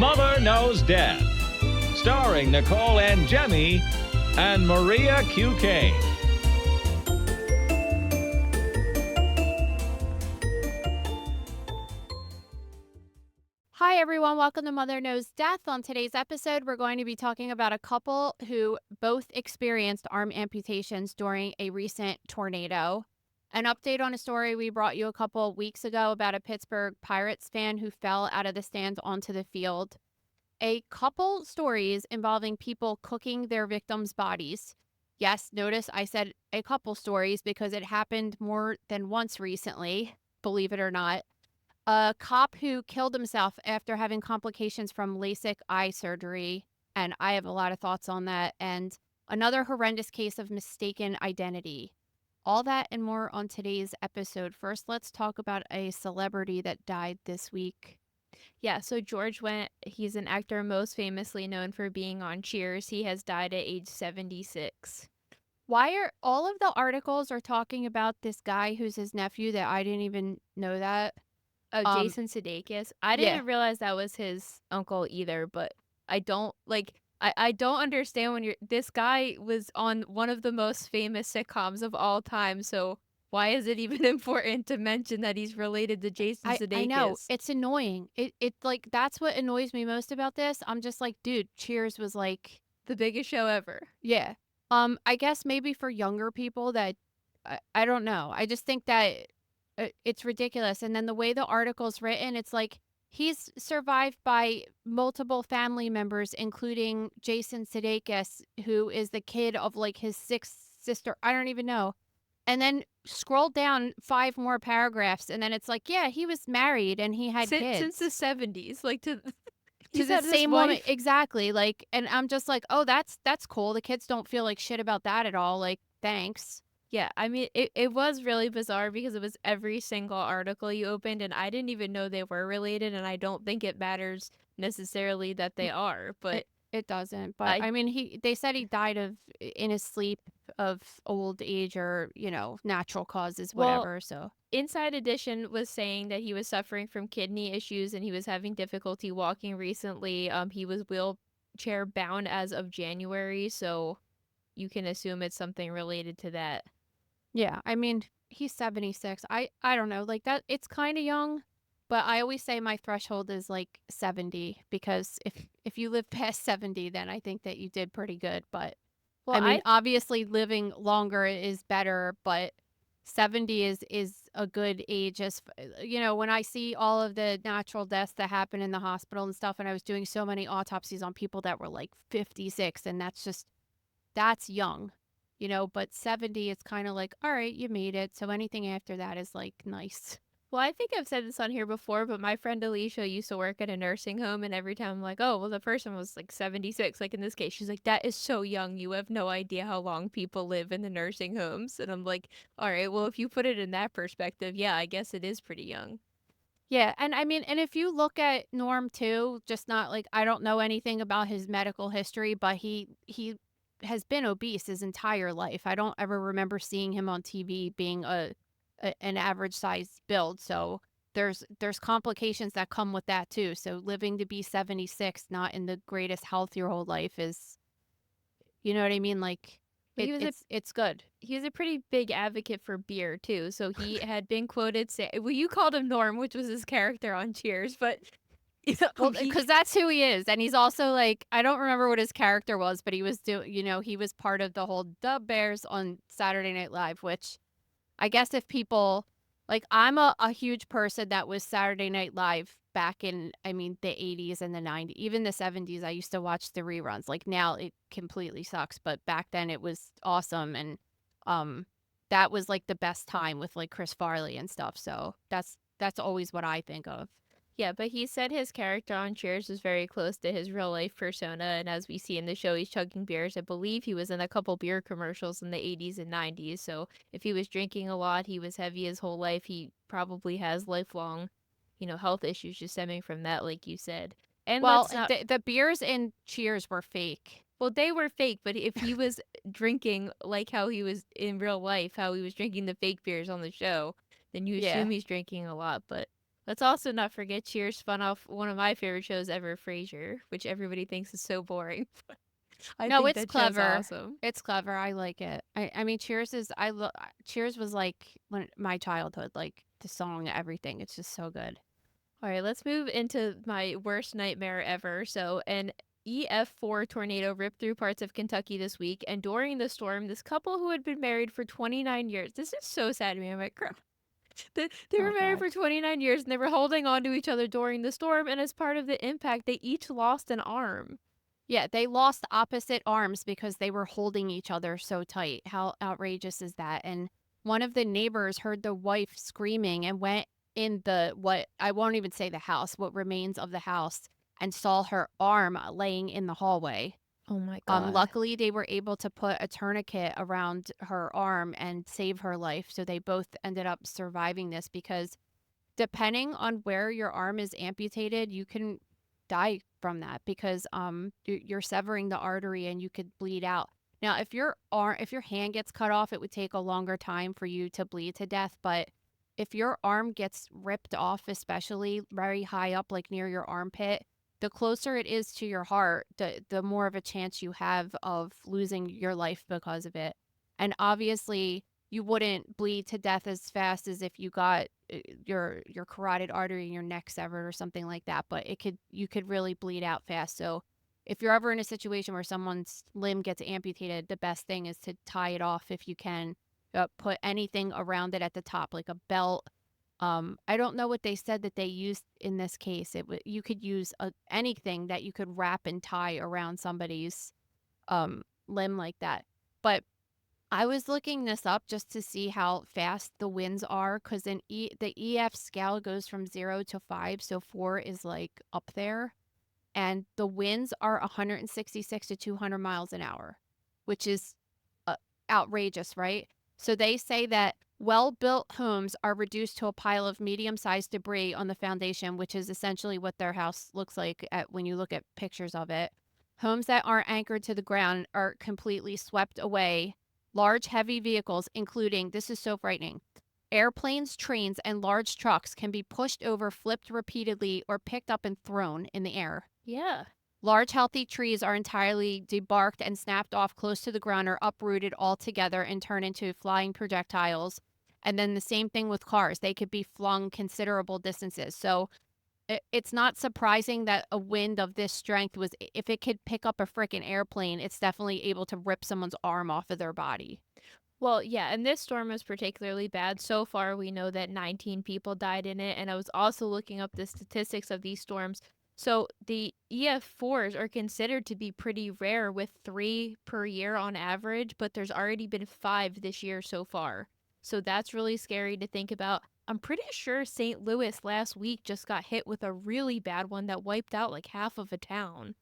Mother Knows Death, starring Nicole and Jemmy and Maria Q. Kane. Hi, everyone. Welcome to Mother Knows Death. On today's episode, we're going to be talking about a couple who both experienced arm amputations during a recent tornado. An update on a story we brought you a couple weeks ago about a Pittsburgh Pirates fan who fell out of the stands onto the field. A couple stories involving people cooking their victims' bodies. Yes, notice I said a couple stories because it happened more than once recently, believe it or not. A cop who killed himself after having complications from Lasik eye surgery, and I have a lot of thoughts on that, and another horrendous case of mistaken identity. All that and more on today's episode. First, let's talk about a celebrity that died this week. Yeah, so George Wendt, he's an actor most famously known for being on Cheers. He has died at age 76. Why are all of the articles are talking about this guy who's his nephew that I didn't even know that? Oh, Jason Sudeikis. I didn't realize that was his uncle either, but I don't I don't understand when this guy was on one of the most famous sitcoms of all time, so why is it even important to mention that he's related to Jason Sudeikis? I know. It's annoying. It like that's what annoys me most about this. I'm just like, dude, Cheers was like the biggest show ever. Yeah. I guess maybe for younger people that I don't know. I just think that it's ridiculous. And then the way the article's written, it's like he's survived by multiple family members, including Jason Sudeikis, who is the kid of like his sixth sister. I don't even know. And then scroll down 5 more paragraphs, and then it's like, yeah, he was married and he had kids since the 70s, like to the same woman. Exactly. Like, and I'm just like, oh, that's cool. The kids don't feel like shit about that at all. Like, thanks. Yeah, I mean, it was really bizarre because it was every single article you opened, and I didn't even know they were related, and I don't think it matters necessarily that they are, but it doesn't. But I mean, they said he died in his sleep of old age or, natural causes, whatever. Well, so Inside Edition was saying that he was suffering from kidney issues and he was having difficulty walking recently. He was wheelchair bound as of January, so you can assume it's something related to that. Yeah, I mean, he's 76. I don't know, like that. It's kind of young, but I always say my threshold is like 70 because if you live past 70, then I think that you did pretty good. But well, I mean, obviously living longer is better, but 70 is a good age. As when I see all of the natural deaths that happen in the hospital and stuff, and I was doing so many autopsies on people that were like 56, and that's young. But 70, it's kind of like, all right, you made it. So anything after that is like nice. Well, I think I've said this on here before, but my friend Alicia used to work at a nursing home, and every time I'm like, oh, well, the person was like 76. Like in this case, she's like, that is so young. You have no idea how long people live in the nursing homes. And I'm like, all right, well, if you put it in that perspective, yeah, I guess it is pretty young. Yeah, and I mean, and if you look at Norm too, just not like, I don't know anything about his medical history, but he has been obese his entire life. I don't ever remember seeing him on TV being an average size build. So there's complications that come with that too. So living to be 76, not in the greatest health your whole life is, you know what I mean? Like it's good. He was a pretty big advocate for beer too. So he had been quoted say, well, you called him Norm, which was his character on Cheers, but well, because that's who he is. And he's also like, I don't remember what his character was, but he was he was part of the whole Dub Bears on Saturday Night Live, which I guess if people like, I'm a huge person that was Saturday Night Live back in, I mean, the 80s and the 90s, even the 70s. I used to watch the reruns. Like now it completely sucks, but back then it was awesome. And that was like the best time with like Chris Farley and stuff. So that's always what I think of. Yeah, but he said his character on Cheers was very close to his real life persona, and as we see in the show, he's chugging beers. I believe he was in a couple beer commercials in the 80s and 90s, so if he was drinking a lot, he was heavy his whole life, he probably has lifelong, health issues just stemming from that, like you said. And well, the beers in Cheers were fake. Well, they were fake, but if he was drinking like how he was in real life, how he was drinking the fake beers on the show, then you assume he's drinking a lot, but Let's also not forget Cheers spun off one of my favorite shows ever, Frasier, which everybody thinks is so boring. I No, think it's that show's clever. awesome. It's clever. I like it. I mean, Cheers was like my childhood, like the song, everything. It's just so good. All right, let's move into my worst nightmare ever. So, an EF4 tornado ripped through parts of Kentucky this week, and during the storm, this couple who had been married for 29 years. This is so sad to me. I'm like, girl. They were Oh married God. for 29 years and they were holding on to each other during the storm, and as part of the impact, they each lost an arm. Yeah, they lost opposite arms because they were holding each other so tight. How outrageous is that? And one of the neighbors heard the wife screaming and went in what I won't even say the house, what remains of the house, and saw her arm laying in the hallway. Oh my God. Luckily, they were able to put a tourniquet around her arm and save her life. So they both ended up surviving this because depending on where your arm is amputated, you can die from that because you're severing the artery and you could bleed out. Now, if your hand gets cut off, it would take a longer time for you to bleed to death, but if your arm gets ripped off, especially very high up like near your armpit, the closer it is to your heart, the more of a chance you have of losing your life because of it. And obviously, you wouldn't bleed to death as fast as if you got your carotid artery in your neck severed or something like that, but you could really bleed out fast. So if you're ever in a situation where someone's limb gets amputated, the best thing is to tie it off if you can. Put anything around it at the top, like a belt. I don't know what they said that they used in this case. You could use anything that you could wrap and tie around somebody's limb like that. But I was looking this up just to see how fast the winds are because the EF scale goes from 0 to 5, so 4 is like up there. And the winds are 166 to 200 miles an hour, which is outrageous, right? So they say that well-built homes are reduced to a pile of medium-sized debris on the foundation, which is essentially what their house looks like when you look at pictures of it. Homes that aren't anchored to the ground are completely swept away. Large, heavy vehicles, including, this is so frightening, airplanes, trains, and large trucks can be pushed over, flipped repeatedly, or picked up and thrown in the air. Yeah. Large, healthy trees are entirely debarked and snapped off close to the ground or uprooted altogether and turned into flying projectiles. And then the same thing with cars. They could be flung considerable distances. So it's not surprising that a wind of this strength if it could pick up a freaking airplane, it's definitely able to rip someone's arm off of their body. Well, yeah, and this storm was particularly bad. So far, we know that 19 people died in it, and I was also looking up the statistics of these storms. So the EF4s are considered to be pretty rare with 3 per year on average, but there's already been 5 this year so far. So that's really scary to think about. I'm pretty sure St. Louis last week just got hit with a really bad one that wiped out like half of a town.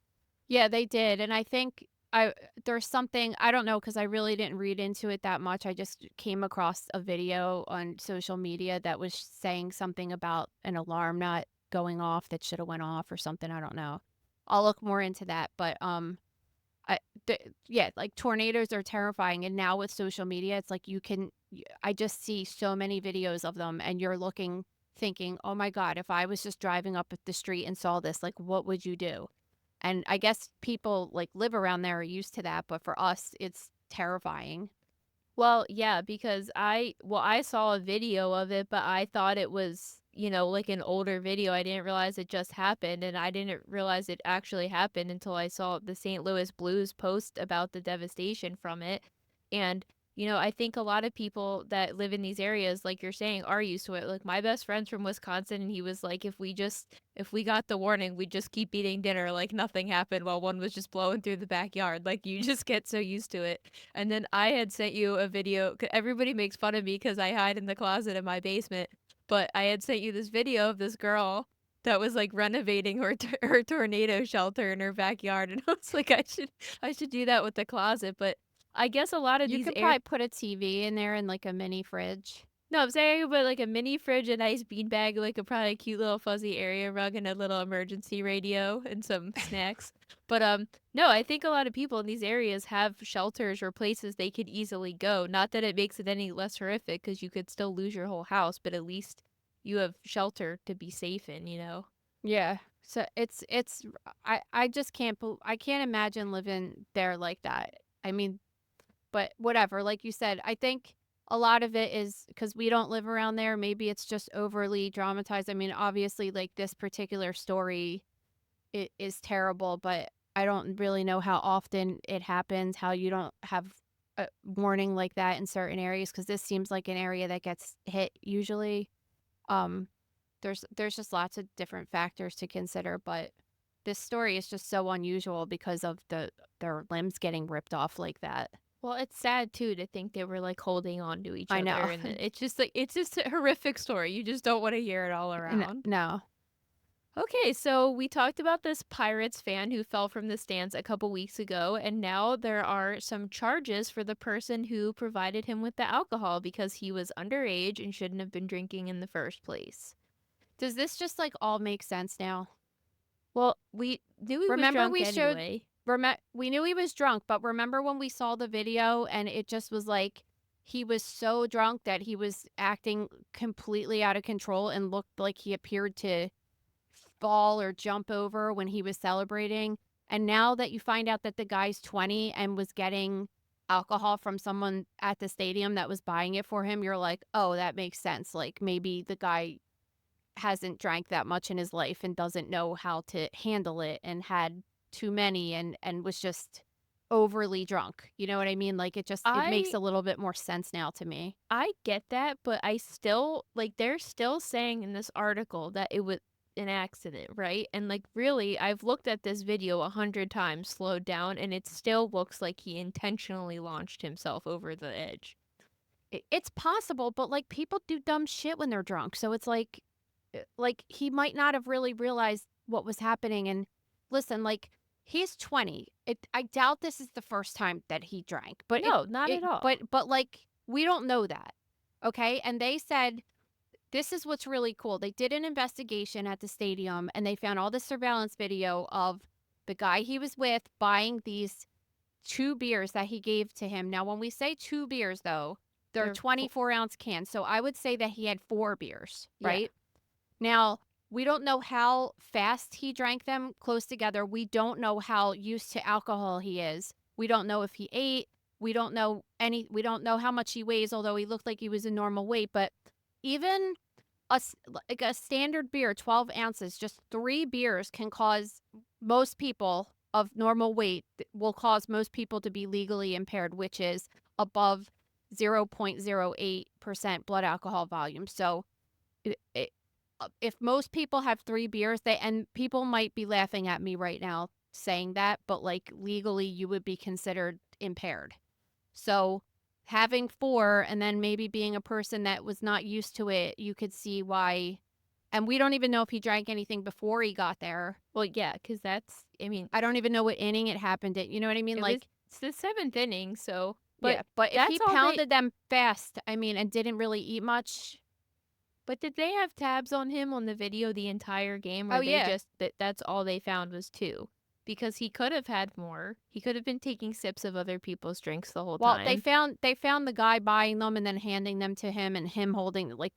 Yeah, they did. And I think there's something, I don't know, because I really didn't read into it that much. I just came across a video on social media that was saying something about an alarm not going off that should have went off or something. I don't know. I'll look more into that. But yeah, like tornadoes are terrifying. And now with social media, it's like I just see so many videos of them and you're thinking, oh my God, if I was just driving up the street and saw this, like, what would you do? And I guess people like live around there are used to that, but for us, it's terrifying. Well, yeah, because I saw a video of it, but I thought it was, like an older video. I didn't realize it just happened, and I didn't realize it actually happened until I saw the St. Louis Blues post about the devastation from it. And, I think a lot of people that live in these areas, like you're saying, are used to it. Like my best friend's from Wisconsin, and he was like, if we got the warning, we'd just keep eating dinner like nothing happened while one was just blowing through the backyard. Like you just get so used to it. And then I had sent you a video. Everybody makes fun of me because I hide in the closet in my basement. But I had sent you this video of this girl that was like renovating her tornado shelter in her backyard, and I was like, I should do that with the closet. But I guess a lot of You these could probably put a TV in there and like a mini fridge. no, I'm saying about like a mini fridge, a nice beanbag, like probably a cute little fuzzy area rug, and a little emergency radio and some snacks. But no, I think a lot of people in these areas have shelters or places they could easily go. Not that it makes it any less horrific, because you could still lose your whole house, but at least you have shelter to be safe in, you know? Yeah. So it's I just I can't imagine living there like that. I mean, but whatever, like you said, I think a lot of it is because we don't live around there. Maybe it's just overly dramatized. I mean, obviously, like this particular story, it is terrible, but I don't really know how often it happens, how you don't have a warning like that in certain areas, because this seems like an area that gets hit usually. Um, there's just lots of different factors to consider, but this story is just so unusual because of their limbs getting ripped off like that. Well, it's sad too to think they were like holding on to each I know. other, and it's just like it's just a horrific story. You just don't want to hear it all around. No. Okay, so we talked about this Pirates fan who fell from the stands a couple weeks ago, and now there are some charges for the person who provided him with the alcohol because he was underage and shouldn't have been drinking in the first place. Does this just like all make sense now? Well, we knew he was Remember drunk we showed anyway. we knew he was drunk, but remember when we saw the video and it just was like he was so drunk that he was acting completely out of control and looked like he appeared to fall or jump over when he was celebrating. And now that you find out that the guy's 20 and was getting alcohol from someone at the stadium that was buying it for him, you're like, oh, that makes sense. Like maybe the guy hasn't drank that much in his life and doesn't know how to handle it and had too many and was just overly drunk. You know what I mean? Like it makes I a little bit more sense now to me. I get that, but I still like they're still saying in this article that it was an accident, right? And like really, I've looked at this video 100 times slowed down, and it still looks like he intentionally launched himself over the edge. It's possible, but like people do dumb shit when they're drunk. So it's like he might not have really realized what was happening. And listen, like he's 20. I doubt this is the first time that he drank, but No, not at all. but like we don't know that. Okay? And they said this is what's really cool. They did an investigation at the stadium and they found all the surveillance video of the guy he was with buying these 2 beers that he gave to him. Now, when we say 2 beers, though, they're They're 24-ounce cans. So I would say that he had 4 beers, Yeah. right? Now, we don't know how fast he drank them close together. We don't know how used to alcohol he is. We don't know if he ate. We don't know how much he weighs, although he looked like he was a normal weight. But even like a standard beer, 12 ounces, just 3 beers can cause most people of normal weight will cause most people to be legally impaired, which is above 0.08% blood alcohol volume. So if most people have 3 beers, and people might be laughing at me right now saying that, but like legally you would be considered impaired. So having 4 and then maybe being a person that was not used to it, you could see why. And we don't even know if he drank anything before he got there. Well, yeah, because I mean, I don't even know what inning it happened in. You know what I mean? it's the 7th inning, so. Yeah, but if that's he all pounded them fast, I mean, and didn't really eat much. But did they have tabs on him on the video the entire game? Or Oh, they yeah. just that's all they found was 2? Because he could have had more. He could have been taking sips of other people's drinks the whole Well, time. they found the guy buying them and then handing them to him and him holding like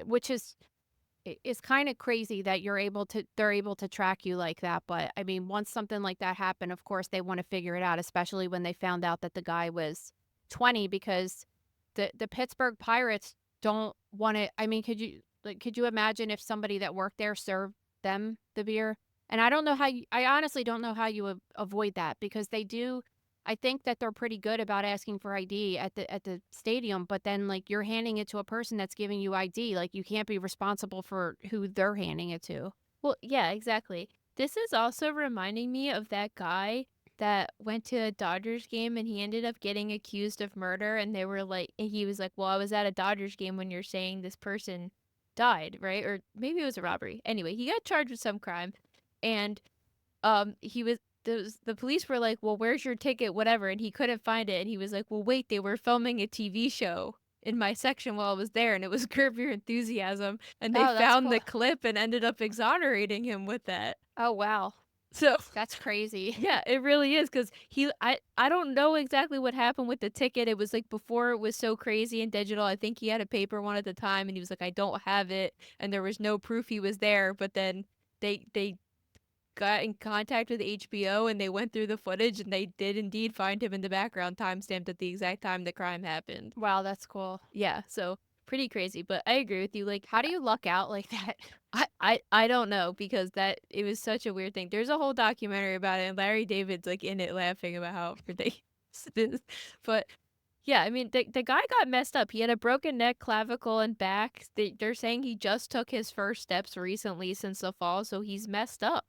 which is kind of crazy that they're able to track you like that. But I mean, once something like that happened, of course they want to figure it out, especially when they found out that the guy was 20, because the Pittsburgh Pirates don't want to. I mean, could you imagine if somebody that worked there served them the beer? And I don't know I honestly don't know how you would avoid that, because they do. I think that they're pretty good about asking for ID at the stadium, but then like you're handing it to a person that's giving you ID, like you can't be responsible for who they're handing it to. Well, yeah, exactly. This is also reminding me of that guy that went to a Dodgers game and he ended up getting accused of murder, and he was like, "Well, I was at a Dodgers game when you're saying this person died, right?" Or maybe it was a robbery. Anyway, he got charged with some crime, and the police were like, "Well, where's your ticket, whatever?" And he couldn't find it, and he was like, "Well, wait, they were filming a TV show in my section while I was there, and it was Curb Your Enthusiasm, and they Oh, that's found cool. the clip and ended up exonerating him with that." Oh, wow. So That's crazy. yeah, it really is because I don't know exactly what happened with the ticket. It was like before it was so crazy and digital. I think he had a paper one at the time, and he was like, I don't have it, and there was no proof he was there. But then they got in contact with HBO and they went through the footage and they did indeed find him in the background, timestamped at the exact time the crime happened. Wow, that's cool. Yeah, so pretty crazy, but I agree with you. Like, How do you luck out like that? I don't know because that it was such a weird thing. There's a whole documentary about it, and Larry David's like in it laughing about how ridiculous it is. But yeah, I mean, the guy got messed up. He had a broken neck, clavicle, and back. They're saying he just took his first steps recently since the fall, so he's messed up.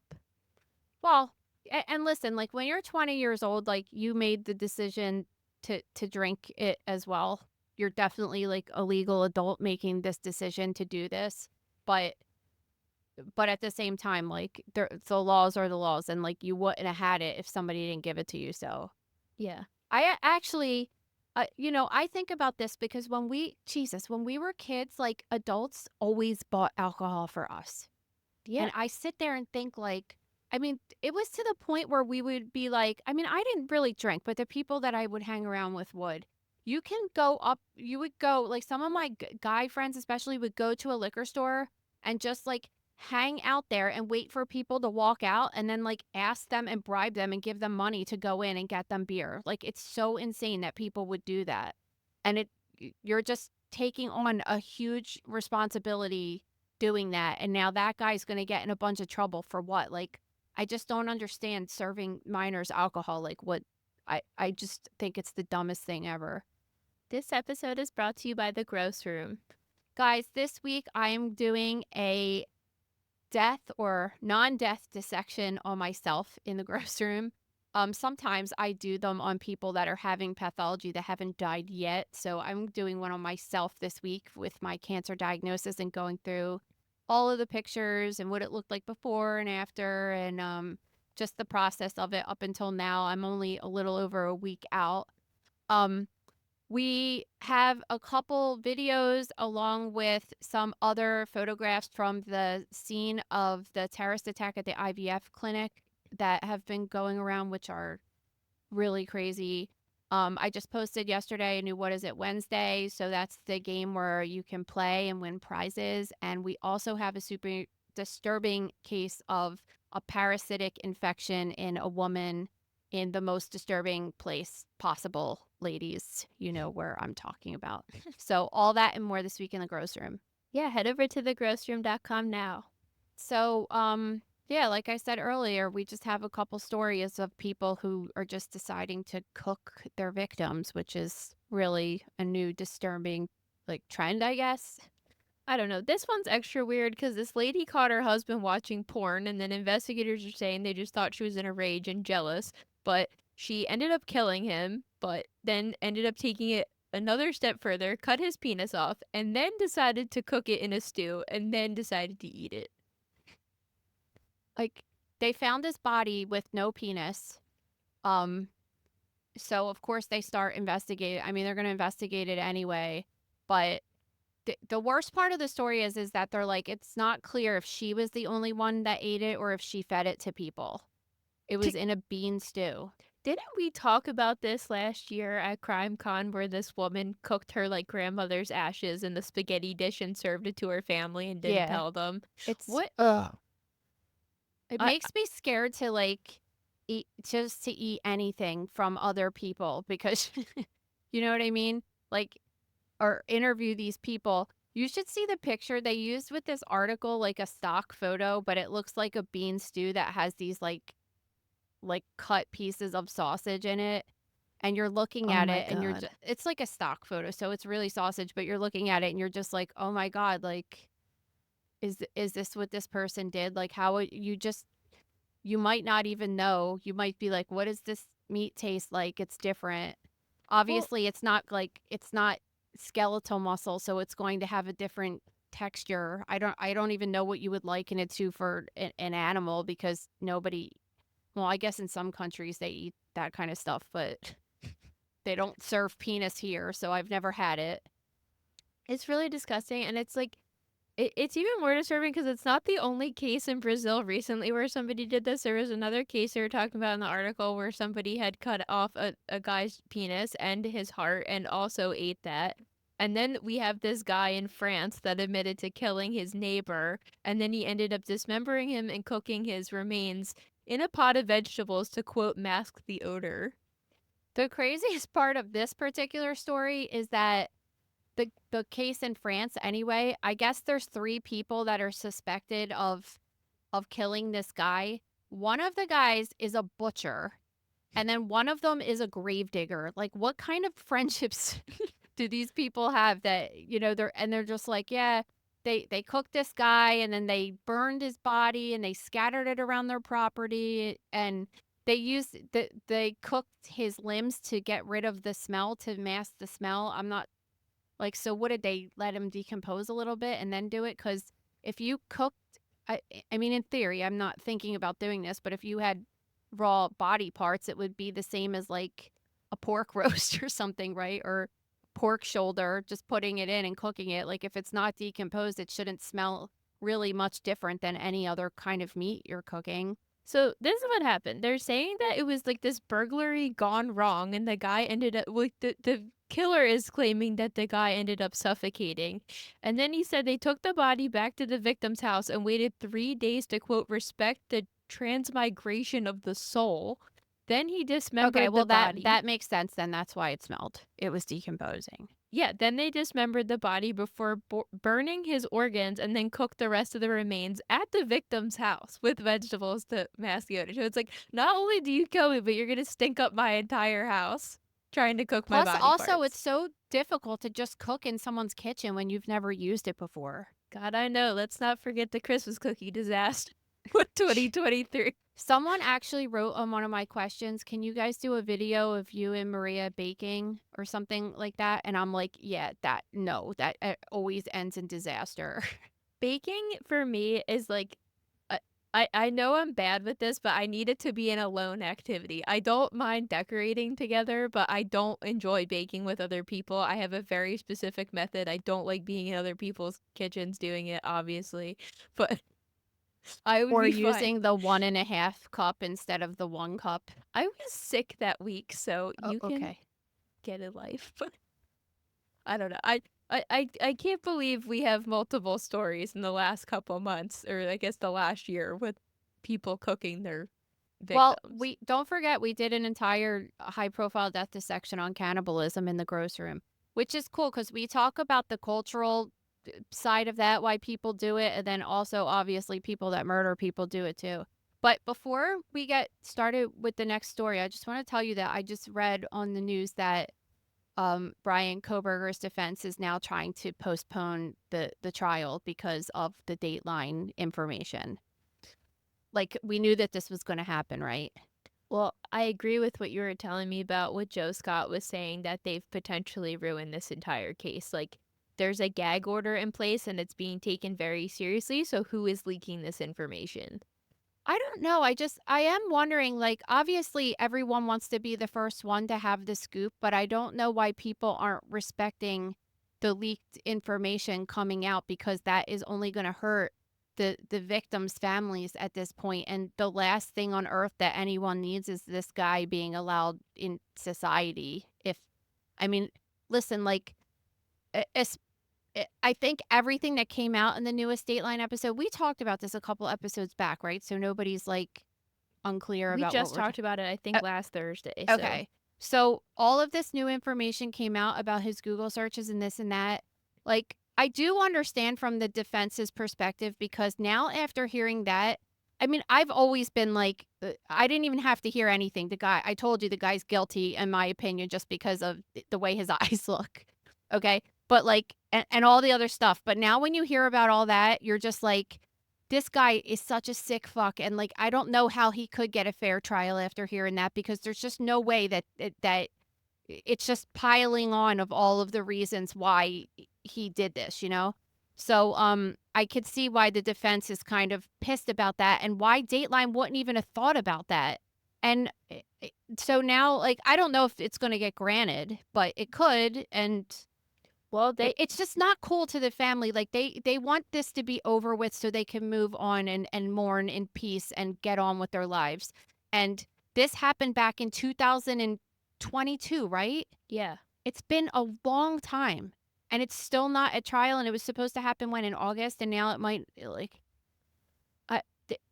Well, and listen, like when you're 20 years old, like you made the decision to drink it as well. You're definitely like a legal adult making this decision to do this, but at the same time, like the laws are the laws, and like you wouldn't have had it if somebody didn't give it to you. So Yeah. actually, I think about this because when we were kids, like adults always bought alcohol for us. Yeah. And I sit there and think like, I mean, it was to the point where we would be like, I mean, I didn't really drink, but the people that I would hang around with would. You can go up, you would go, like some of my guy friends especially would go to a liquor store and just like hang out there and wait for people to walk out and then like ask them and bribe them and give them money to go in and get them beer. Like it's so insane that people would do that. And you're just taking on a huge responsibility doing that, and now that guy's going to get in a bunch of trouble for what? Like I just don't understand serving minors alcohol. Like what? I just think it's the dumbest thing ever. This episode is brought to you by The Gross Room. Guys, this week I am doing a death or non-death dissection on myself in the gross room. Sometimes I do them on people that are having pathology that haven't died yet. So I'm doing one on myself this week with my cancer diagnosis and going through all of the pictures and what it looked like before and after, and just the process of it up until now. I'm only a little over a week out. We have a couple videos along with some other photographs from the scene of the terrorist attack at the IVF clinic that have been going around, which are really crazy. I just posted yesterday a new What Is It Wednesday. So that's the game where you can play and win prizes. And we also have a super disturbing case of a parasitic infection in a woman in the most disturbing place possible. Ladies, you know where I'm talking about. So all that and more this week in the gross room. Yeah, head over to thegrossroom.com now. So, yeah, like I said earlier, we just have a couple stories of people who are just deciding to cook their victims, which is really a new disturbing like trend, I guess. I don't know. This one's extra weird because this lady caught her husband watching porn, and then investigators are saying they just thought she was in a rage and jealous, but she ended up killing him, but then ended up taking it another step further, cut his penis off, and then decided to cook it in a stew, and then decided to eat it. Like they found his body with no penis. So of course they start investigating. I mean, they're going to investigate it anyway, but the worst part of the story is that they're like, it's not clear if she was the only one that ate it or if she fed it to people. It was in a bean stew. Didn't we talk about this last year at Crime Con where this woman cooked her like grandmother's ashes in the spaghetti dish and served it to her family and didn't tell them? It's What? It makes me scared to like eat anything from other people because you know what I mean? Like or interview these people. You should see the picture they used with this article, like a stock photo, but it looks like a bean stew that has these like cut pieces of sausage in it. And you're looking at it and you're it's like a stock photo. So it's really sausage, but you're looking at it and you're just like, oh my God, like, is this what this person did? Like how you might not even know. You might be like, what does this meat taste like? It's different. Obviously, it's not skeletal muscle, so it's going to have a different texture. I don't even know what you would liken it to for an animal because well, I guess in some countries they eat that kind of stuff, but they don't serve penis here, so I've never had it. It's really disgusting, and it's like It's even more disturbing because it's not the only case in Brazil recently where somebody did this. There was another case they were talking about in the article where somebody had cut off a guy's penis and his heart and also ate that. And then we have this guy in France that admitted to killing his neighbor, and then he ended up dismembering him and cooking his remains in a pot of vegetables to, quote, mask the odor. The craziest part of this particular story is that the case in France anyway, I guess there's 3 people that are suspected of killing this guy. One of the guys is a butcher, and then one of them is a gravedigger. Like, what kind of friendships do these people have that, they're just like, yeah, they cooked this guy and then they burned his body and they scattered it around their property, and they cooked his limbs to get rid of the smell, to mask the smell. I'm not like, so what, did they let him decompose a little bit and then do it? Because if you cooked, I mean, in theory, I'm not thinking about doing this, but if you had raw body parts, it would be the same as like a pork roast or something, right? Or pork shoulder, just putting it in and cooking it. Like, if it's not decomposed, it shouldn't smell really much different than any other kind of meat you're cooking. So this is what happened. They're saying that it was like this burglary gone wrong, and the guy ended up like the killer is claiming that the guy ended up suffocating. And then he said they took the body back to the victim's house and waited 3 days to, quote, respect the transmigration of the soul. Then he dismembered Okay, well, the body. that makes sense then. That's why it smelled. It was decomposing. Yeah, then they dismembered the body before burning his organs and then cooked the rest of the remains at the victim's house with vegetables to mask the odor. So it's like, not only do you kill me, but you're going to stink up my entire house trying to cook my Plus, body also, parts. it's so difficult to just cook in someone's kitchen when you've never used it before. God, I know. Let's not forget the Christmas cookie disaster with 2023. Someone actually wrote on one of my questions, can you guys do a video of you and Maria baking or something like that? And I'm like, yeah, that always ends in disaster. Baking for me is like, I know I'm bad with this, but I need it to be an alone activity. I don't mind decorating together, but I don't enjoy baking with other people. I have a very specific method. I don't like being in other people's kitchens doing it, obviously, but I would Or be fine. using the 1.5 cup instead of the 1 cup. I was sick that week, so you can Okay. get a life. I don't know. I can't believe we have multiple stories in the last couple months, or I guess the last year, with people cooking their victims. Well, we don't forget we did an entire high-profile death dissection on cannibalism in the gross room, which is cool because we talk about the cultural side of that, why people do it, and then also obviously people that murder people do it too. But before we get started with the next story, I just want to tell you that I just read on the news that Brian Kohberger's defense is now trying to postpone the trial because of the Dateline information. Like, we knew that this was going to happen, right? Well, I agree with what you were telling me about what Joe Scott was saying, that they've potentially ruined this entire case. Like, there's a gag order in place and it's being taken very seriously. So who is leaking this information? I don't know. I am wondering, like, obviously everyone wants to be the first one to have the scoop, but I don't know why people aren't respecting the leaked information coming out, because that is only going to hurt the victims' families at this point. And the last thing on earth that anyone needs is this guy being allowed in society. I mean, listen, like, I think everything that came out in the newest Dateline episode, we talked about this a couple episodes back, right? So nobody's like unclear We about just what we're talked about it, I think, last Thursday. Okay. So all of this new information came out about his Google searches and this and that. Like, I do understand from the defense's perspective, because now after hearing that, I mean, I've always been like, I didn't even have to hear anything. I told you the guy's guilty, in my opinion, just because of the way his eyes look. Okay. But like, and all the other stuff. But now when you hear about all that, you're just like, this guy is such a sick fuck. And like, I don't know how he could get a fair trial after hearing that, because there's just no way that it's just piling on of all of the reasons why he did this, you know? So I could see why the defense is kind of pissed about that, and why Dateline wouldn't even have thought about that. And so now, like, I don't know if it's going to get granted, but it could. And Well, It's just not cool to the family. Like they want this to be over with so they can move on and mourn in peace and get on with their lives. And this happened back in 2022, right? yeah. It's been a long time and it's still not at trial, and it was supposed to happen when in August, and now it might like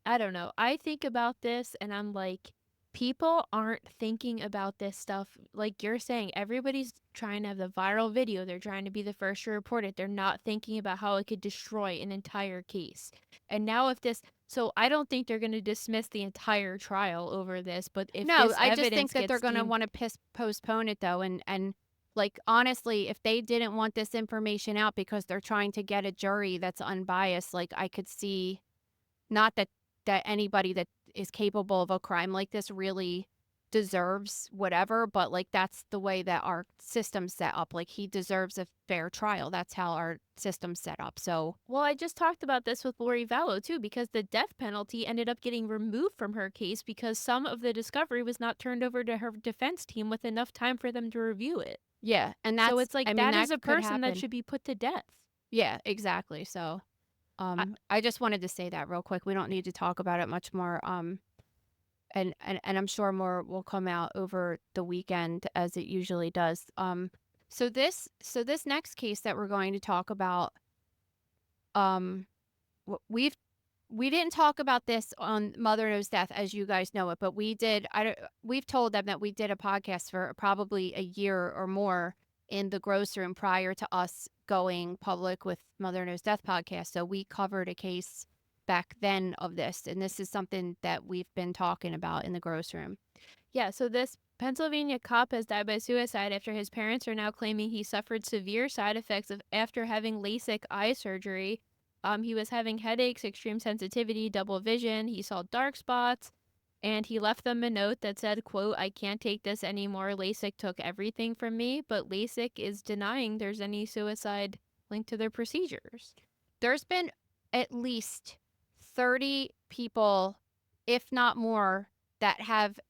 I don't know. I think about this and I'm like, people aren't thinking about this stuff. Like you're saying, everybody's trying to have the viral video. They're trying to be the first to report it. They're not thinking about how it could destroy an entire case. And now if this, so I don't think they're going to dismiss the entire trial over this, but if no, this I just evidence think that they're gets going to deemed, want to postpone it though, and like honestly, if they didn't want this information out because they're trying to get a jury that's unbiased, like I could see not that anybody that is capable of a crime like this really deserves whatever, but like that's the way that our system's set up. Like he deserves a fair trial. That's how our system's set up. So well, I just talked about this with Lori Vallow too, because the death penalty ended up getting removed from her case because some of the discovery was not turned over to her defense team with enough time for them to review it. yeah, and that's So it's like I mean that is a could person that happen. should be put to death. Yeah, exactly. So I just wanted to say that real quick. We don't need to talk about it much more. And I'm sure more will come out over the weekend as it usually does. So this next case that we're going to talk about, we didn't talk about this on Mother Knows Death, as you guys know it, but we did. We've told them that we did a podcast for probably a year or more in the gross room prior to us going public with Mother Knows Death podcast. So we covered a case back then of this, and this is something that we've been talking about in the gross room. Yeah, so this Pennsylvania cop has died by suicide after his parents are now claiming he suffered severe side effects after having LASIK eye surgery. He was having headaches, extreme sensitivity, double vision. He saw dark spots, and he left them a note that said, quote, "I can't take this anymore. LASIK took everything from me," but LASIK is denying there's any suicide linked to their procedures. There's been at least 30 people, if not more, that have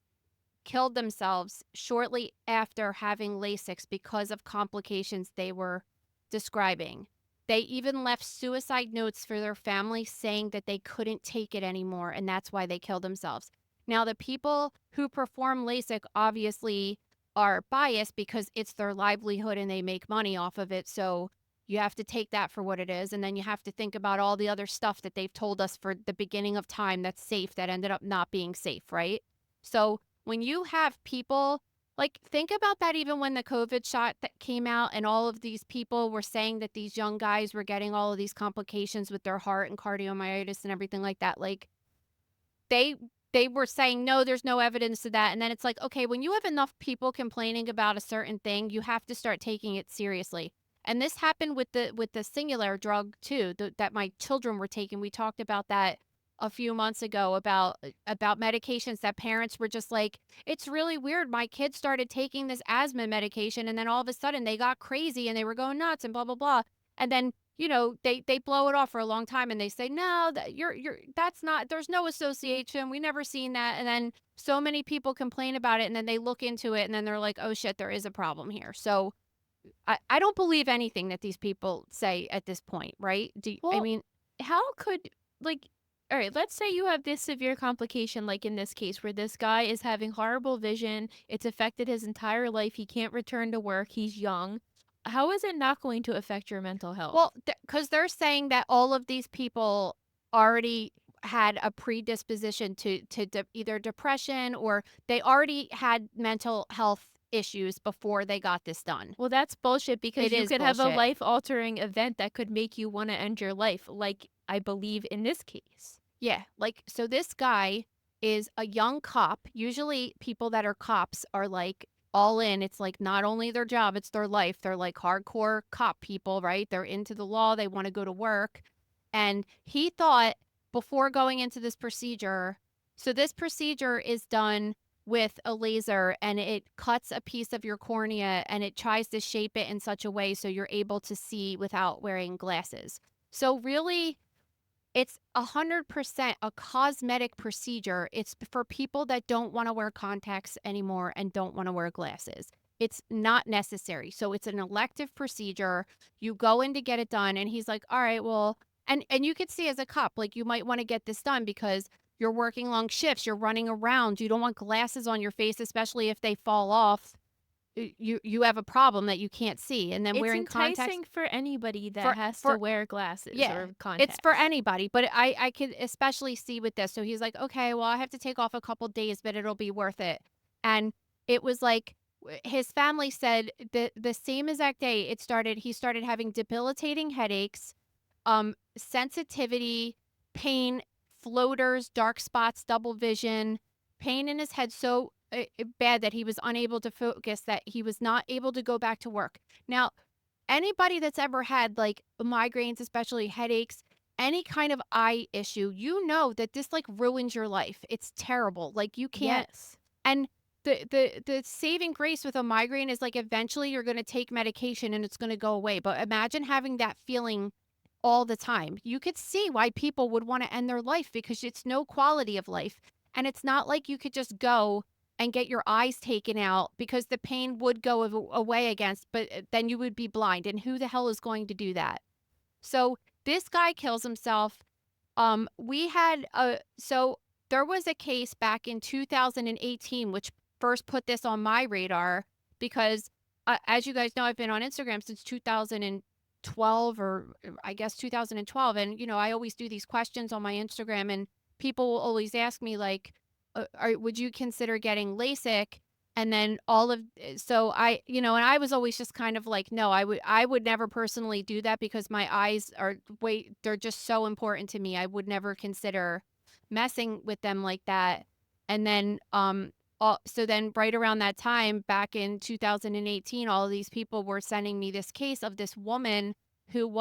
killed themselves shortly after having LASIK because of complications they were describing. They even left suicide notes for their family saying that they couldn't take it anymore, and that's why they killed themselves. Now, the people who perform LASIK obviously are biased because it's their livelihood and they make money off of it. So you have to take that for what it is. And then you have to think about all the other stuff that they've told us for the beginning of time that's safe that ended up not being safe, right? So when you have people, like, think about that even when the COVID shot that came out and all of these people were saying that these young guys were getting all of these complications with their heart and cardiomyopathy and everything like that. Like, they were saying, no, there's no evidence of that. And then it's like, okay, when you have enough people complaining about a certain thing, you have to start taking it seriously. And this happened with the singular drug too, that my children were taking. We talked about that a few months ago about medications that parents were just like, it's really weird. My kids started taking this asthma medication and then all of a sudden they got crazy and they were going nuts and blah, blah, blah. And then, you know, they blow it off for a long time and they say, no, that that's not, there's no association. We never seen that. And then so many people complain about it and then they look into it and then they're like, oh shit, there is a problem here. So I don't believe anything that these people say at this point, right? Well, I mean, how could, like, all right, let's say you have this severe complication, like in this case, where this guy is having horrible vision. It's affected his entire life. He can't return to work. He's young. How is it not going to affect your mental health? well, because they're saying that all of these people already had a predisposition to either depression or they already had mental health issues before they got this done. Well, that's bullshit because It you is could have a bullshit. life-altering event that could make you want to end your life, like I believe in this case. Yeah, like, so this guy is a young cop. Usually people that are cops are like all in. It's like not only their job, it's their life. They're like hardcore cop people, right? They're into the law. They want to go to work. And he thought before going into this procedure, so this procedure is done with a laser and it cuts a piece of your cornea and it tries to shape it in such a way so you're able to see without wearing glasses. So really, it's 100% a cosmetic procedure. It's for people that don't want to wear contacts anymore and don't want to wear glasses. it's not necessary. So it's an elective procedure. You go in to get it done. And he's like, all right, well, and you could see as a cop, like you might want to get this done because you're working long shifts, you're running around, you don't want glasses on your face, especially if they fall off. You have a problem that you can't see. And then It's wearing contacts enticing for anybody that for has to for wear glasses yeah, or it's for contacts. anybody, but I could especially see with this. So he's like, "Okay, well, I have to take off a couple days, but it'll be worth it." And it was like his family said the same exact day he started having debilitating headaches, sensitivity, pain, floaters, dark spots, double vision, pain in his head so bad that he was unable to focus, that he was not able to go back to work. Now, anybody that's ever had like migraines, especially headaches, any kind of eye issue, you know that this like ruins your life. It's terrible. Like you can't. Yes. And the saving grace with a migraine is like eventually you're going to take medication and it's going to go away. But imagine having that feeling all the time. You could see why people would want to end their life because it's no quality of life. And it's not like you could just go and get your eyes taken out because the pain would go away against, but then you would be blind. And who the hell is going to do that? So this guy kills himself. We had so there was a case back in 2018 which first put this on my radar because as you guys know, I've been on Instagram since 2012 or I guess 2012, and I always do these questions on my Instagram, and people will always ask me like, would you consider getting LASIK? And then so and I was always just kind of like, no, I would never personally do that because my eyes they're just so important to me. I would never consider messing with them like that. And then, so then right around that time, back in 2018, all of these people were sending me this case of this woman who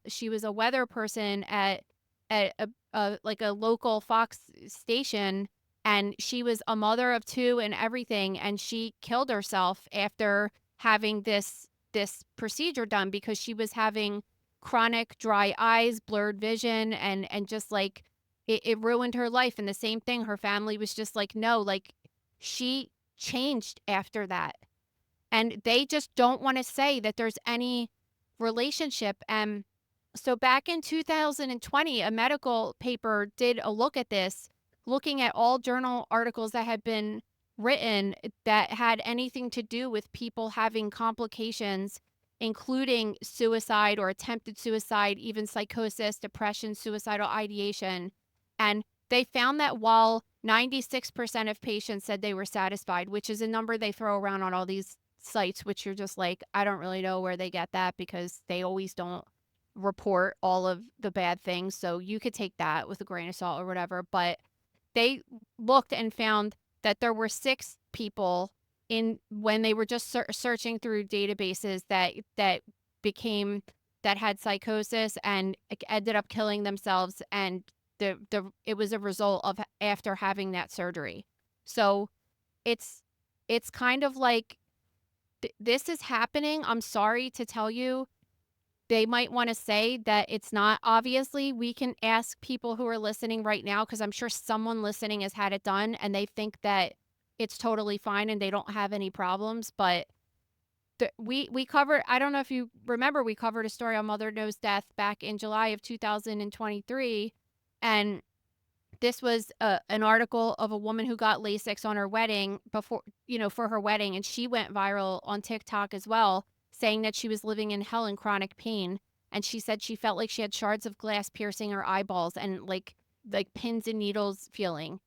she was a weather person at like a local Fox station, and she was a mother of two and everything, and she killed herself after having this procedure done because she was having chronic dry eyes, blurred vision, and just like it ruined her life. And the same thing, her family was just like, no, like she changed after that. And they just don't want to say that there's any relationship. And so back in 2020, a medical paper did a look at this, looking at all journal articles that had been written that had anything to do with people having complications, including suicide or attempted suicide, even psychosis, depression, suicidal ideation. And they found that while 96% of patients said they were satisfied, which is a number they throw around on all these sites, which you're just like, I don't really know where they get that because they always don't report all of the bad things. So you could take that with a grain of salt or whatever. But they looked and found that there were 6 people when they were just searching through databases that had psychosis and ended up killing themselves, and it was a result of after having that surgery. So it's kind of like this is happening. I'm sorry to tell you. They might want to say that it's not. Obviously, we can ask people who are listening right now, because I'm sure someone listening has had it done and they think that it's totally fine and they don't have any problems. But we covered, I don't know if you remember, we covered a story on Mother Knows Death back in July of 2023. And this was an article of a woman who got LASIK on her wedding for her wedding. And she went viral on TikTok as well, saying that she was living in hell and chronic pain. And she said she felt like she had shards of glass piercing her eyeballs and like pins and needles feeling.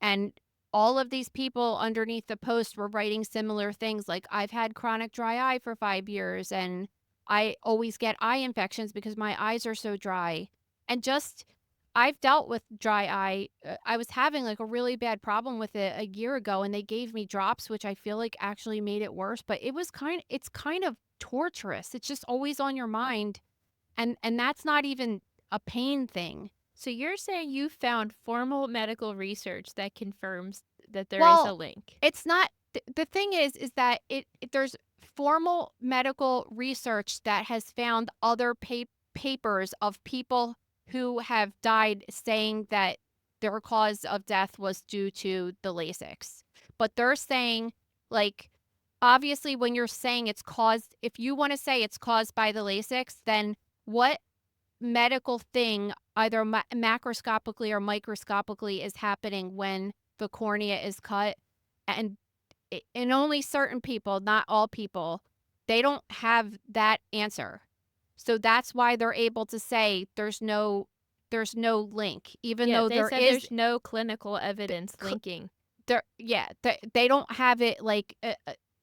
And all of these people underneath the post were writing similar things like, I've had chronic dry eye for 5 years and I always get eye infections because my eyes are so dry. And just, I've dealt with dry eye. I was having like a really bad problem with it a year ago, and they gave me drops, which I feel like actually made it worse. But it's kind of torturous. It's just always on your mind, and that's not even a pain thing. So you're saying you found formal medical research that confirms that there is a Well, link. it's not. The thing is that there's formal medical research that has found other papers of people who have died saying that their cause of death was due to the LASIKs. But they're saying, like, obviously when you're saying it's caused, if you want to say it's caused by the Lasix, then what medical thing, either macroscopically or microscopically, is happening when the cornea is cut? And in only certain people, not all people, they don't have that answer. So that's why they're able to say there's no link, even Yeah, though they there said is there's no clinical evidence linking. they don't have it like a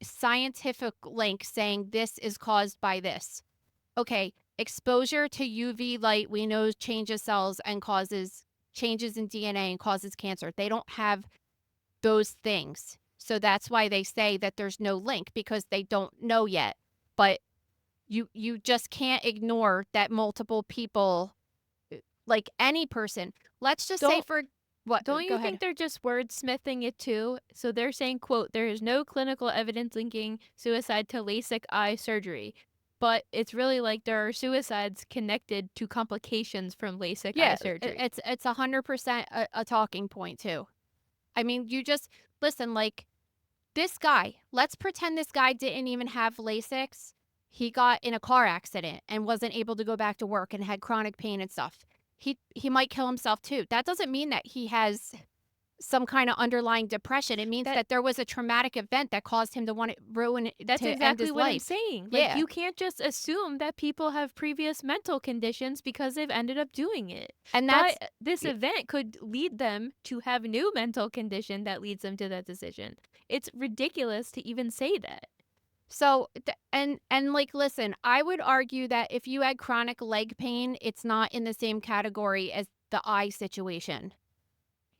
scientific link saying this is caused by this. Okay, exposure to UV light we know changes cells and causes changes in DNA and causes cancer. They don't have those things. So that's why they say that there's no link, because they don't know yet. But you just can't ignore that multiple people, like any person. Let's just say Don't for what? Don't Go you ahead. think they're just wordsmithing it too? So they're saying, quote, there is no clinical evidence linking suicide to LASIK eye surgery. But it's really like there are suicides connected to complications from LASIK eye Yeah, surgery. it's 100% a talking point too. I mean, you just listen, like this guy. Let's pretend this guy didn't even have Lasix. He got in a car accident and wasn't able to go back to work and had chronic pain and stuff. He might kill himself too. That doesn't mean that he has some kind of underlying depression. It means That that there was a traumatic event that caused him to want to ruin That's to end exactly his what I'm life. saying. Like, Yeah. you can't just assume that people have previous mental conditions because they've ended up doing it. And that's But this event could lead them to have new mental condition that leads them to that decision. It's ridiculous to even say that. so and like listen, I would argue that if you had chronic leg pain, it's not in the same category as the eye situation.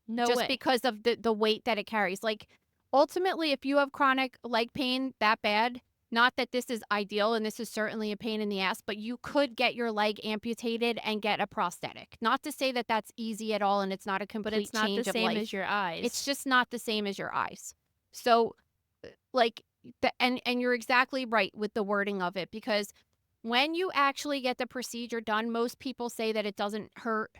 No Just way. because of the weight that it carries. Like ultimately, if you have chronic leg pain that bad, not that this is ideal and this is certainly a pain in the ass, but you could get your leg amputated and get a prosthetic. Not to say that that's easy at all and it's not a But complete it's not the change of same life. as your It's eyes. just not the same as your eyes. So like and you're exactly right with the wording of it, because when you actually get the procedure done, most people say that it doesn't hurt.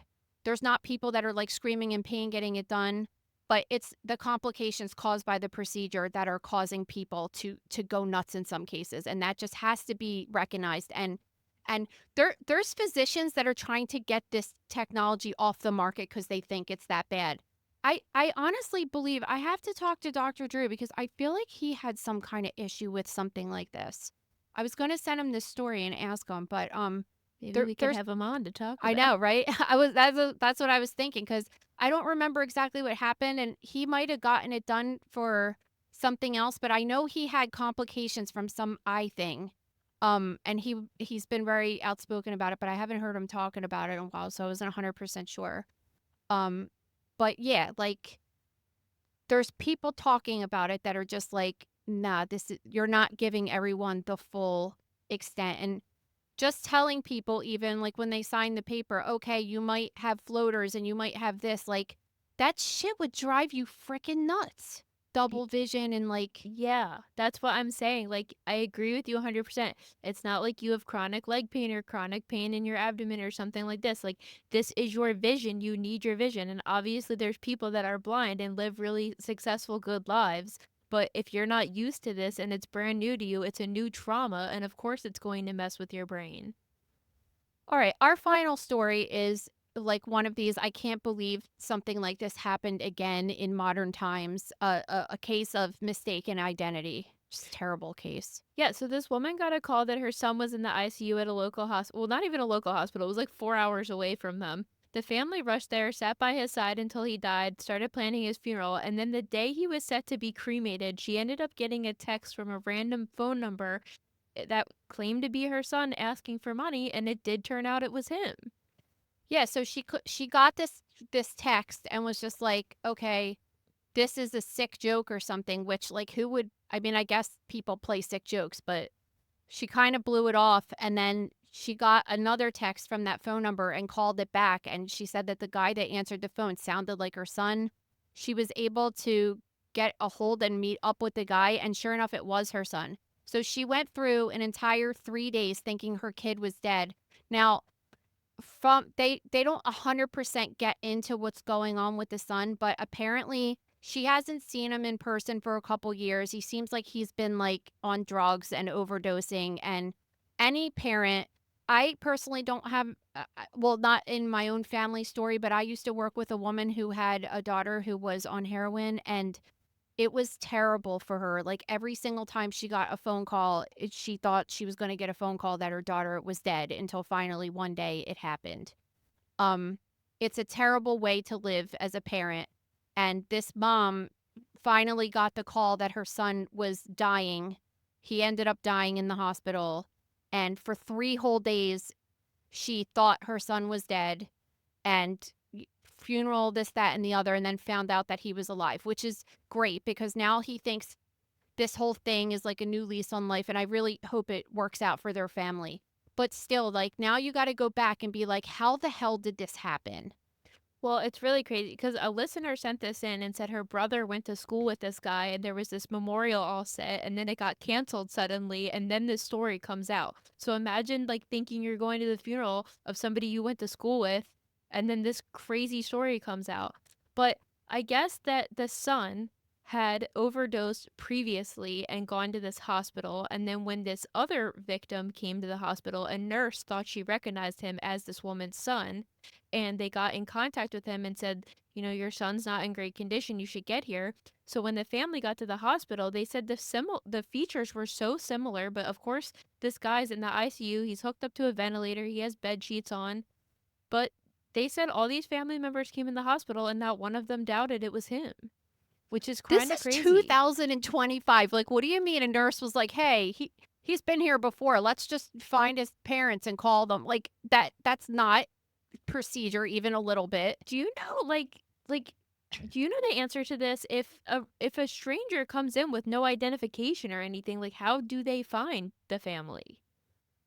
There's not people that are like screaming in pain getting it done, but it's the complications caused by the procedure that are causing people to go nuts in some cases, and that just has to be recognized. And there's physicians that are trying to get this technology off the market because they think it's that bad. I honestly believe I have to talk to Dr. Drew, because I feel like he had some kind of issue with something like this. I was going to send him this story and ask him, but Maybe we could there's have him on to talk I about. know, right? That's what I was thinking, because I don't remember exactly what happened, and he might have gotten it done for something else, but I know he had complications from some eye thing. And he's been very outspoken about it, but I haven't heard him talking about it in a while, so I wasn't 100% sure. Um, but yeah, like there's people talking about it that are just like, nah, you're not giving everyone the full extent. And just telling people, even like when they sign the paper, okay, you might have floaters and you might have this, like that shit would drive you freaking nuts. Double vision and like, Yeah, that's what I'm saying. Like, I agree with you 100%. It's not like you have chronic leg pain or chronic pain in your abdomen or something like this. Like, this is your vision. You need your vision. And obviously, there's people that are blind and live really successful, good lives. But if you're not used to this and it's brand new to you, it's a new trauma. And of course, it's going to mess with your brain. all right, our final story is like one of these. I can't believe something like this happened again in modern times. A case of mistaken identity. Just terrible case. Yeah, so this woman got a call that her son was in the ICU at a local hospital. Well, not even a local hospital. It was like 4 hours away from them. The family rushed there, sat by his side until he died, started planning his funeral, and then the day he was set to be cremated, she ended up getting a text from a random phone number that claimed to be her son asking for money, and it did turn out it was him. Yeah, so she got this text and was just like, okay, this is a sick joke or something, which like who would, I mean, I guess people play sick jokes, but she kind of blew it off, and then she got another text from that phone number and called it back, and she said that the guy that answered the phone sounded like her son. She was able to get a hold and meet up with the guy, and sure enough it was her son. So she went through an entire 3 days thinking her kid was dead. Now, from they don't 100% get into what's going on with the son, but apparently She hasn't seen him in person for a couple years. He seems like he's been like on drugs and overdosing. And any parent, I personally don't have, well, not in my own family story, but I used to work with a woman who had a daughter who was on heroin, and it was terrible for her. Like every single time she got a phone call, she thought she was going to get a phone call that her daughter was dead until finally one day it happened. Um, it's a terrible way to live as a parent. And this mom finally got the call that her son was dying. He ended up dying in the hospital. And for 3 whole days, she thought her son was dead, and funeral, this, that, and the other, and then found out that he was alive, which is great because now he thinks this whole thing is like a new lease on life. And I really hope it works out for their family. But still, like, now you got to go back and be like, how the hell did this happen? Well, it's really crazy because a listener sent this in and said her brother went to school with this guy and there was this memorial all set and then it got canceled suddenly and then this story comes out. So imagine like thinking you're going to the funeral of somebody you went to school with and then this crazy story comes out. But I guess that the son had overdosed previously and gone to this hospital, and then when this other victim came to the hospital, a nurse thought she recognized him as this woman's son, and they got in contact with him and said, you know, your son's not in great condition, you should get here. So when the family got to the hospital, they said the features were so similar, but of course this guy's in the ICU, he's hooked up to a ventilator, he has bed sheets on, but they said all these family members came in the hospital and not one of them doubted it was him, which is This kind of is crazy. 2025. Like, what do you mean a nurse was like, hey, he's been here before. Let's just find his parents and call them. Like, that's not procedure even a little bit. Do you know do you know the answer to this? If a stranger comes in with no identification or anything, like how do they find the family?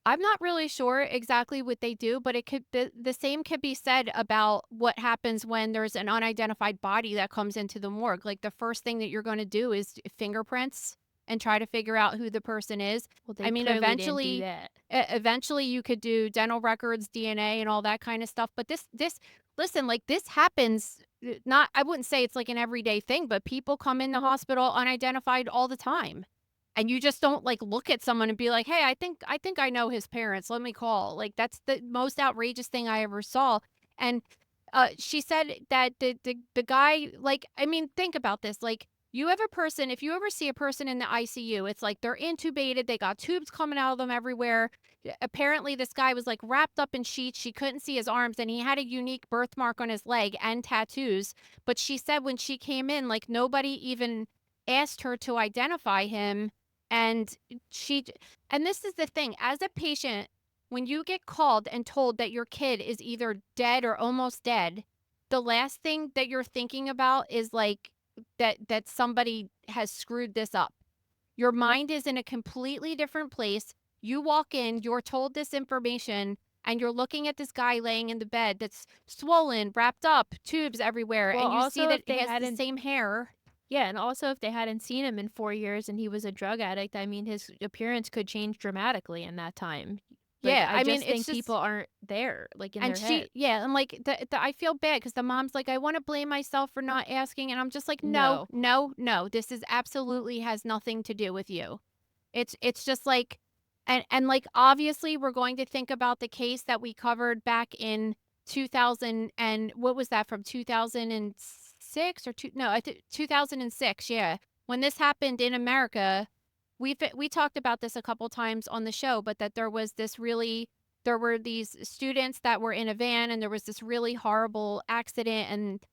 I'm not really sure exactly what they do, but it could the same could be said about what happens when there's an unidentified body that comes into the morgue. Like the first thing that you're going to do is fingerprints and try to figure out who the person is. Well, they I mean, clearly didn't do that. eventually you could do dental records, DNA, and all that kind of stuff. But this listen, like this happens. Not, I wouldn't say it's like an everyday thing, but people come in the hospital unidentified all the time. And you just don't like look at someone and be like, "Hey, I think I know his parents. Let me call." Like that's the most outrageous thing I ever saw. And she said that the guy, like, I mean, think about this. Like, you have a person, if you ever see a person in the ICU, it's like they're intubated, they got tubes coming out of them everywhere. Apparently, this guy was like wrapped up in sheets. She couldn't see his arms, and he had a unique birthmark on his leg and tattoos. But she said when she came in, like nobody even asked her to identify him. And she, and this is the thing, as a patient, when you get called and told that your kid is either dead or almost dead, the last thing that you're thinking about is like that somebody has screwed this up. Your mind is in a completely different place. You walk in, you're told this information, and you're looking at this guy laying in the bed that's swollen, wrapped up, tubes everywhere, Well, and you see also that if they he has the hadn't same hair. yeah, and also if they hadn't seen him in 4 years and he was a drug addict, I mean his appearance could change dramatically in that time. Like Yeah, I I mean, just it's think just, people aren't there, like in and their head. yeah, and like I feel bad because the mom's like, I want to blame myself for not asking, and I'm just like, no, No. no, no, this is absolutely has nothing to do with you. It's just like, and like obviously we're going to think about the case that we covered back in 2000, and what was that, from 2006 or two? No, I think 2006. Yeah, when this happened in America, we talked about this a couple times on the show, but that there were these students that were in a van, and there was this really horrible accident, and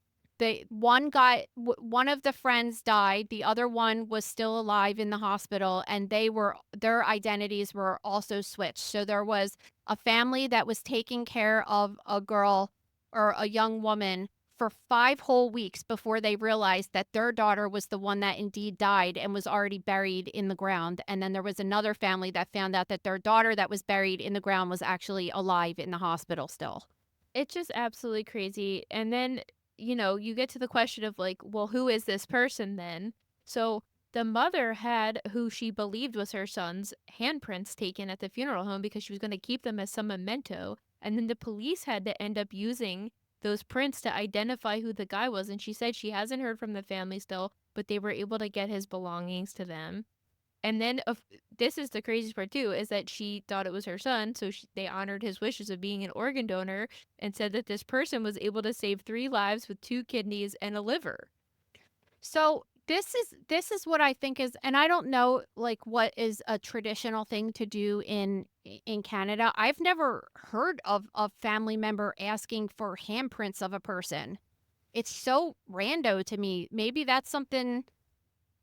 one of the friends died, the other one was still alive in the hospital, and their identities were also switched. So there was a family that was taking care of a girl or a young woman for 5 whole weeks before they realized that their daughter was the one that indeed died and was already buried in the ground. And then there was another family that found out that their daughter that was buried in the ground was actually alive in the hospital still. It's just absolutely crazy. And then, you know, you get to the question of like, well, who is this person then? So the mother had who she believed was her son's handprints taken at the funeral home because she was going to keep them as some memento. And then the police had to end up using those prints to identify who the guy was. And she said she hasn't heard from the family still, but they were able to get his belongings to them. And then this is the craziest part too, is that she thought it was her son. So they honored his wishes of being an organ donor and said that this person was able to save 3 lives with 2 kidneys and a liver. So this is what I think is, and I don't know like what is a traditional thing to do in Canada. I've never heard of a family member asking for handprints of a person. It's so rando to me. Maybe that's something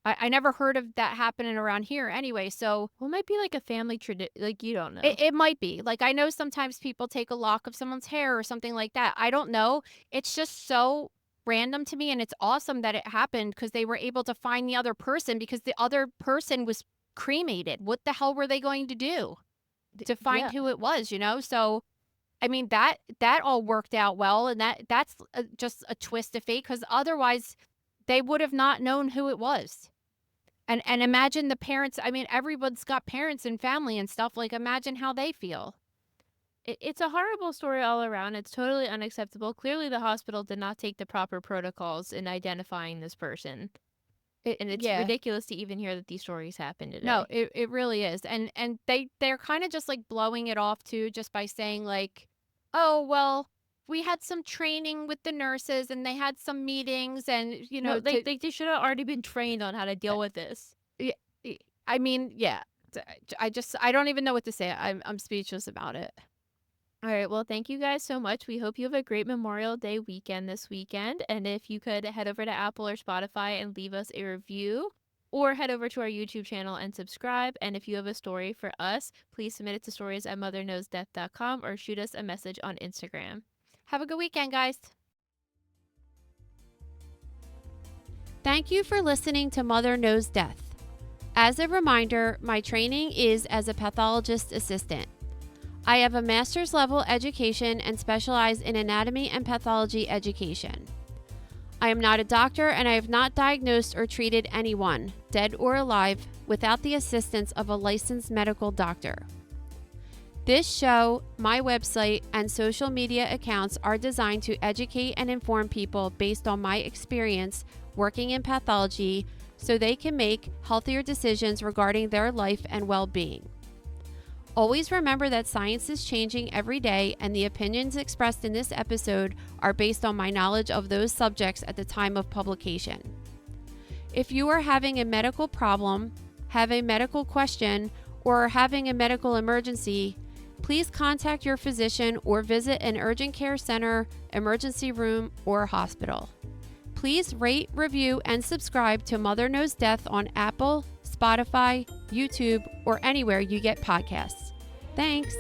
I never heard of that happening around here anyway. So Well, it might be like a family tradition, like you don't know. it might be. Like I know sometimes people take a lock of someone's hair or something like that. I don't know. It's just so random to me, and it's awesome that it happened because they were able to find the other person because the other person was cremated. What the hell were they going to do to find Yeah. who it was, you know? So I mean that all worked out well, and that's just a twist of fate because otherwise they would have not known who it was. And imagine the parents. I mean, everyone's got parents and family and stuff. Like, imagine how they feel. It's a horrible story all around. It's totally unacceptable. Clearly, the hospital did not take the proper protocols in identifying this person. And it's Yeah. ridiculous to even hear that these stories happen today. No, it really is. And they're kind of just like blowing it off too, just by saying like, oh, well, we had some training with the nurses and they had some meetings and, you know, No, they should have already been trained on how to deal with this. I mean, yeah, I don't even know what to say. I'm speechless about it. All right. Well, thank you guys so much. We hope you have a great Memorial Day weekend this weekend. And if you could head over to Apple or Spotify and leave us a review, or head over to our YouTube channel and subscribe. And if you have a story for us, please submit it to stories@motherknowsdeath.com or shoot us a message on Instagram. Have a good weekend, guys. Thank you for listening to Mother Knows Death. As a reminder, my training is as a pathologist assistant. I have a master's level education and specialize in anatomy and pathology education. I am not a doctor and I have not diagnosed or treated anyone, dead or alive, without the assistance of a licensed medical doctor. This show, my website, and social media accounts are designed to educate and inform people based on my experience working in pathology so they can make healthier decisions regarding their life and well-being. Always remember that science is changing every day and the opinions expressed in this episode are based on my knowledge of those subjects at the time of publication. If you are having a medical problem, have a medical question, or are having a medical emergency, please contact your physician or visit an urgent care center, emergency room, or hospital. Please rate, review, and subscribe to Mother Knows Death on Apple, Spotify, YouTube, or anywhere you get podcasts. Thanks.